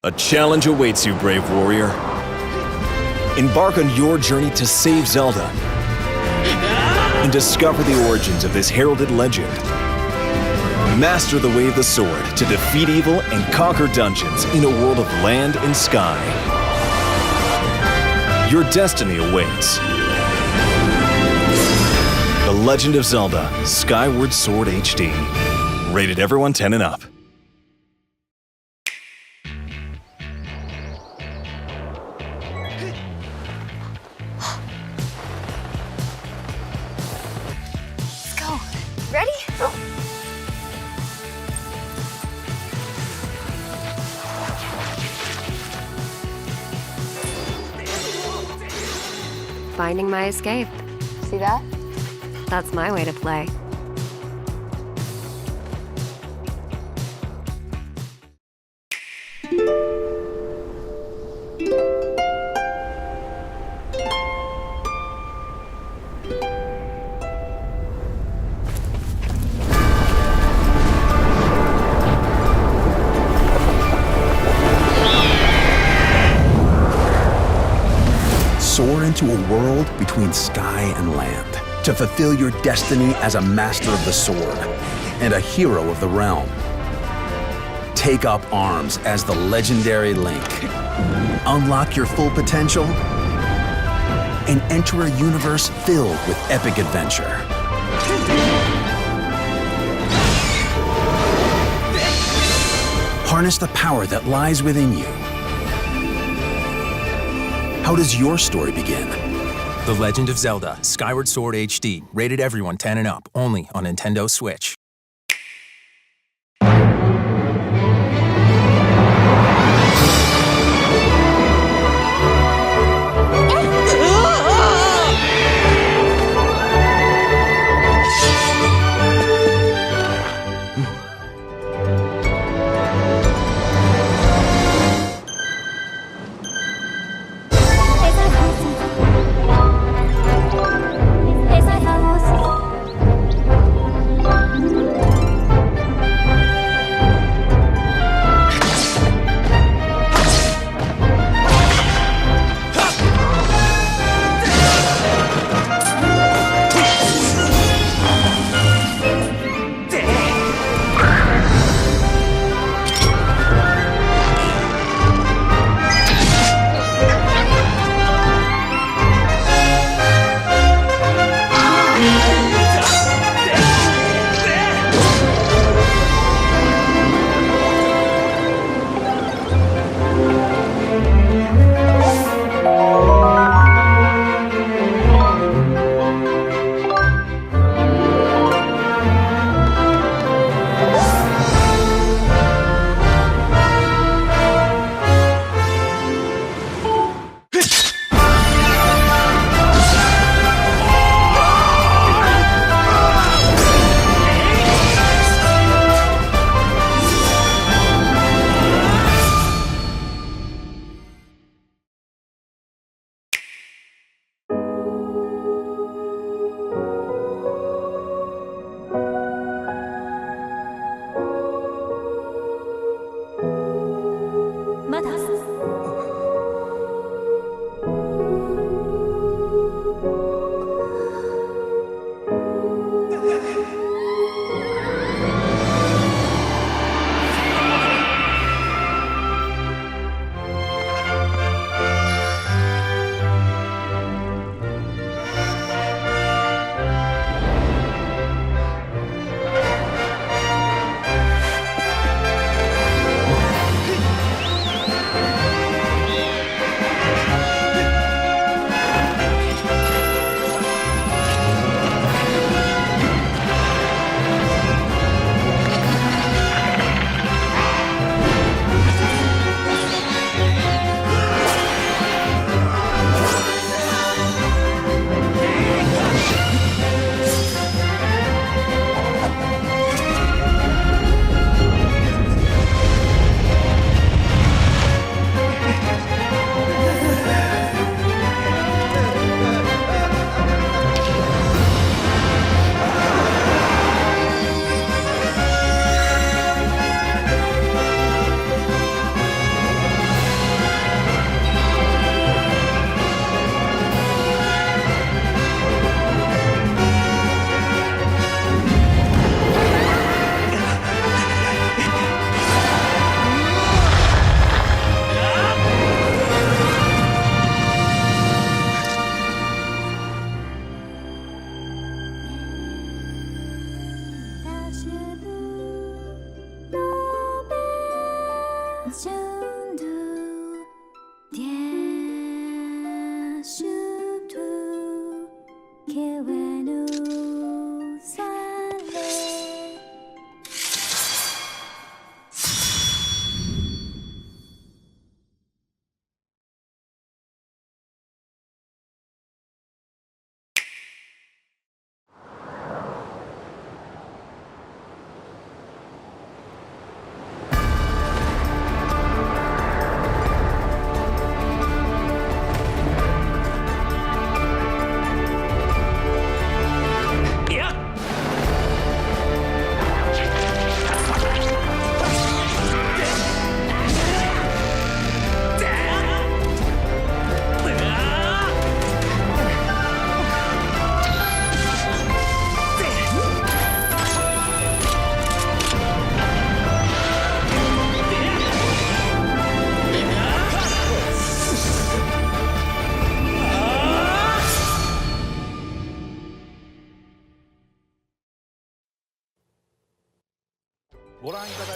A challenge awaits you, brave warrior. Embark on your journey to save Zelda and discover the origins of this heralded legend. Master the way of the sword to defeat evil and conquer dungeons in a world of land and sky. Your destiny awaits. The Legend of Zelda Skyward Sword HD. Rated everyone 10 and up. Ready? Finding my escape. See that? That's my way to play. Soar into a world between sky and land to fulfill your destiny as a master of the sword and a hero of the realm. Take up arms as the legendary Link. Unlock your full potential and enter a universe filled with epic adventure. Harness the power that lies within you. How does your story begin? The Legend of Zelda Skyward Sword HD. Rated everyone 10 and up. Only on Nintendo Switch.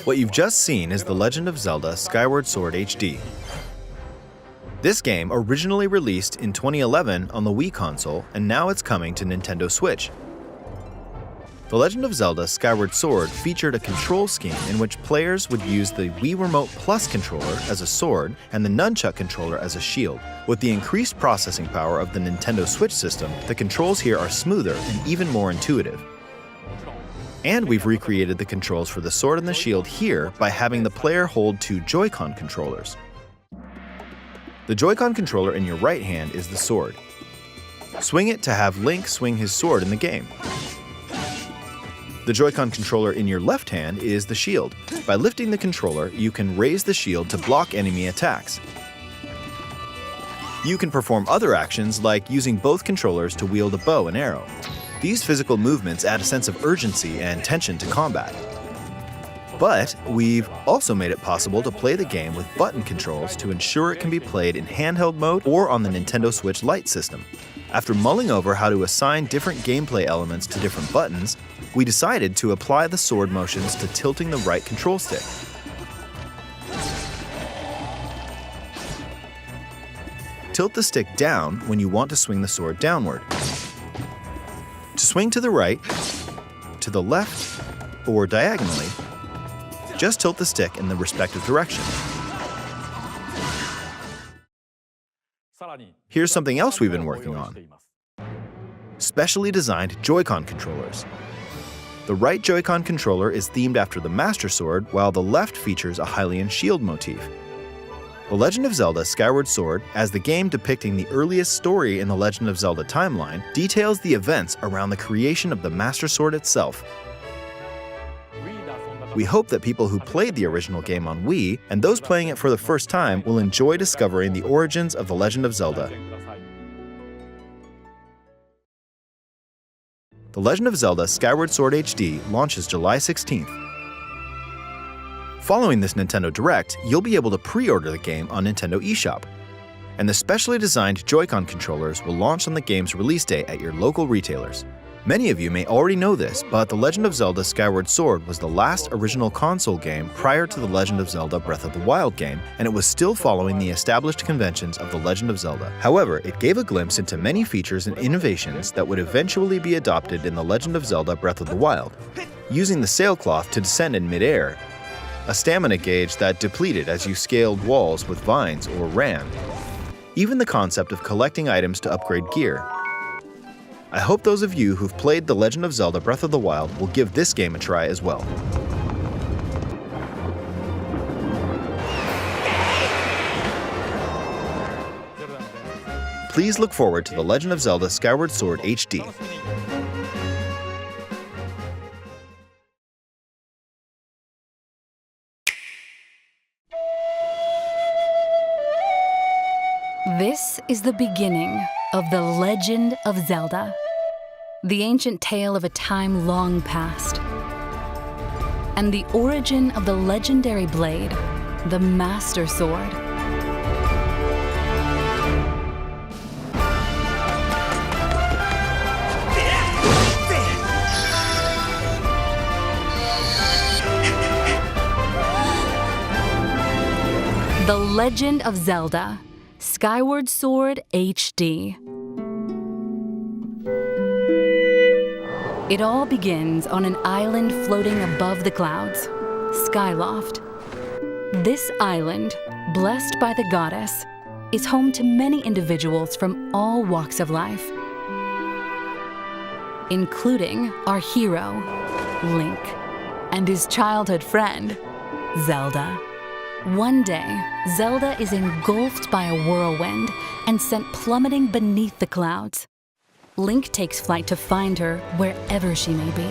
What you've just seen is The Legend of Zelda Skyward Sword HD. This game originally released in 2011 on the Wii console, and now it's coming to Nintendo Switch. The Legend of Zelda Skyward Sword featured a control scheme in which players would use the Wii Remote Plus controller as a sword and the Nunchuck controller as a shield. With the increased processing power of the Nintendo Switch system, the controls here are smoother and even more intuitive. And we've recreated the controls for the sword and the shield here by having the player hold two Joy-Con controllers. The Joy-Con controller in your right hand is the sword. Swing it to have Link swing his sword in the game. The Joy-Con controller in your left hand is the shield. By lifting the controller, you can raise the shield to block enemy attacks. You can perform other actions like using both controllers to wield a bow and arrow. These physical movements add a sense of urgency and tension to combat. But we've also made it possible to play the game with button controls to ensure it can be played in handheld mode or on the Nintendo Switch Lite system. After mulling over how to assign different gameplay elements to different buttons, we decided to apply the sword motions to tilting the right control stick. Tilt the stick down when you want to swing the sword downward. To swing to the right, to the left, or diagonally, just tilt the stick in the respective direction. Here's something else we've been working on. Specially designed Joy-Con controllers. The right Joy-Con controller is themed after the Master Sword, while the left features a Hylian shield motif. The Legend of Zelda Skyward Sword, as the game depicting the earliest story in the Legend of Zelda timeline, details the events around the creation of the Master Sword itself. We hope that people who played the original game on Wii, and those playing it for the first time, will enjoy discovering the origins of The Legend of Zelda. The Legend of Zelda Skyward Sword HD launches July 16th. Following this Nintendo Direct, you'll be able to pre-order the game on Nintendo eShop. And the specially designed Joy-Con controllers will launch on the game's release day at your local retailers. Many of you may already know this, but The Legend of Zelda Skyward Sword was the last original console game prior to The Legend of Zelda Breath of the Wild game, and it was still following the established conventions of The Legend of Zelda. However, it gave a glimpse into many features and innovations that would eventually be adopted in The Legend of Zelda Breath of the Wild. Using the sailcloth to descend in midair, a stamina gauge that depleted as you scaled walls with vines or ran, even the concept of collecting items to upgrade gear. I hope those of you who've played The Legend of Zelda Breath of the Wild will give this game a try as well. Please look forward to The Legend of Zelda Skyward Sword HD. This is the beginning of The Legend of Zelda, the ancient tale of a time long past, and the origin of the legendary blade, the Master Sword. The Legend of Zelda, Skyward Sword HD. It all begins on an island floating above the clouds, Skyloft. This island, blessed by the goddess, is home to many individuals from all walks of life, including our hero, Link, and his childhood friend, Zelda. One day, Zelda is engulfed by a whirlwind and sent plummeting beneath the clouds. Link takes flight to find her wherever she may be.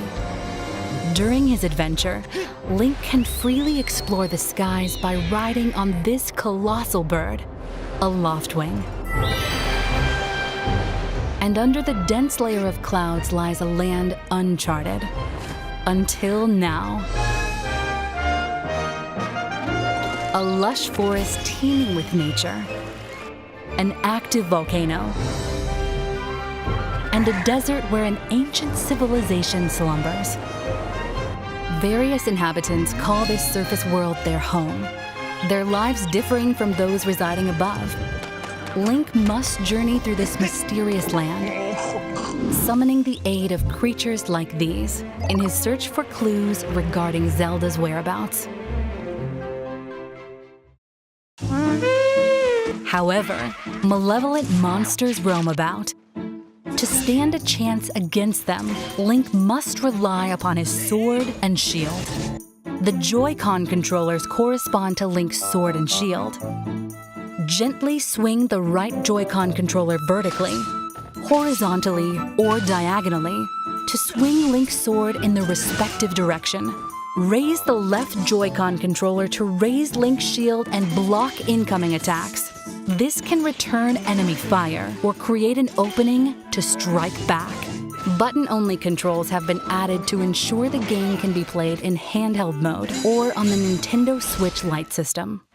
During his adventure, Link can freely explore the skies by riding on this colossal bird, a loftwing. And under the dense layer of clouds lies a land uncharted. Until now. A lush forest teeming with nature, an active volcano, and a desert where an ancient civilization slumbers. Various inhabitants call this surface world their home, their lives differing from those residing above. Link must journey through this mysterious land, summoning the aid of creatures like these in his search for clues regarding Zelda's whereabouts. However, malevolent monsters roam about. To stand a chance against them, Link must rely upon his sword and shield. The Joy-Con controllers correspond to Link's sword and shield. Gently swing the right Joy-Con controller vertically, horizontally, or diagonally to swing Link's sword in the respective direction. Raise the left Joy-Con controller to raise Link's shield and block incoming attacks. This can return enemy fire or create an opening to strike back. Button-only controls have been added to ensure the game can be played in handheld mode or on the Nintendo Switch Lite system.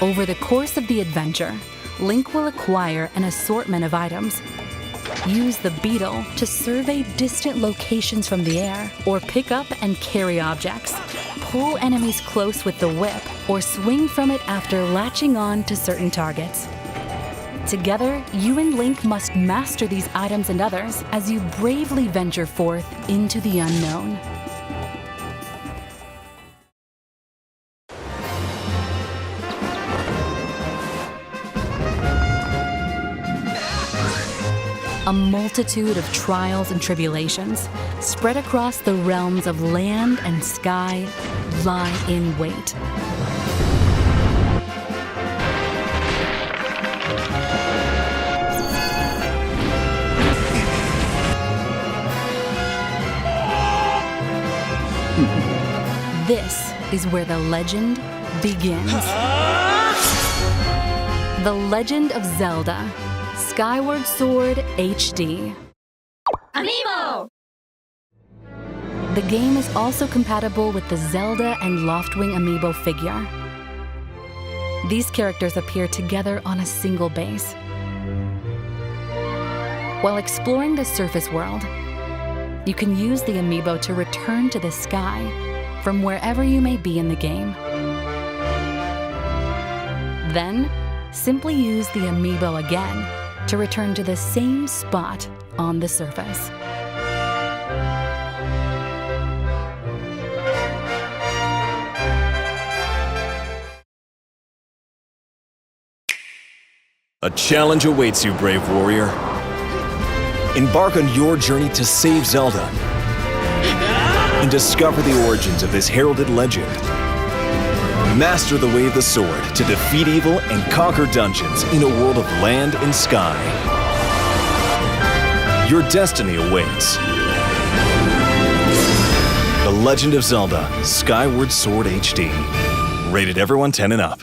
Over the course of the adventure, Link will acquire an assortment of items. Use the beetle to survey distant locations from the air or pick up and carry objects. Pull enemies close with the whip or swing from it after latching on to certain targets. Together, you and Link must master these items and others as you bravely venture forth into the unknown. A multitude of trials and tribulations spread across the realms of land and sky lie in wait. This is where the legend begins. The Legend of Zelda, Skyward Sword HD. Amiibo! The game is also compatible with the Zelda and Loftwing Amiibo figure. These characters appear together on a single base. While exploring the surface world, you can use the Amiibo to return to the sky from wherever you may be in the game. Then, simply use the Amiibo again to return to the same spot on the surface. A challenge awaits you, brave warrior. Embark on your journey to save Zelda and discover the origins of this heralded legend. Master the way of the sword to defeat evil and conquer dungeons in a world of land and sky. Your destiny awaits. The Legend of Zelda, Skyward Sword HD. Rated everyone 10 and up.